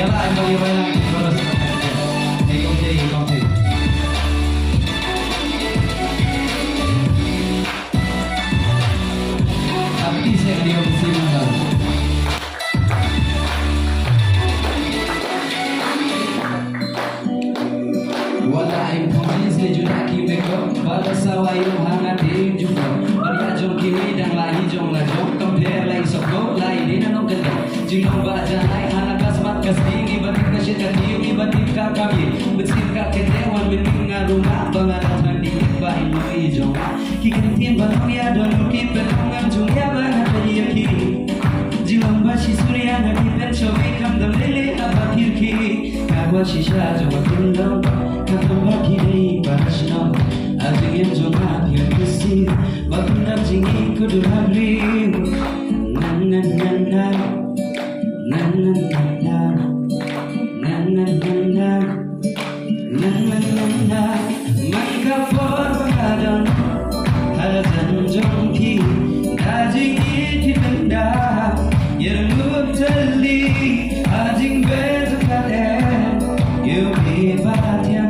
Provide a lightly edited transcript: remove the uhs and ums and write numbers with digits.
Yalah em bagi banyak terus. Công ty. Tapi saya dia mesti mandal. Wala im kami se juda ki meko bala sawayo hanga de juko bariya jong ki me dang lahi jong la jong compare lai sokko lai ni na no ganda jingong ba janai hana kasmat kastingi batik ka shita ki batik ka kami bitsin ka kete wan min nga rumah bangara thandi ba ilui jong ki kentin banong ya don ki penong jong ya bana tadi ki jingong ba shi surya na ki pen showi kam dam lele abakir ki kawa shisha jong tindong Kakambaki dei parasno Adrian jonga pia kisi Bakunda jingi kudu habri Nan nan nan nan Nan nan nan nan Nan nan nan nan Nan nan nan nan Maka por bagadon Hazan jongki Dajing iti benda Yermut tali Ajing bezu kade Yubi batian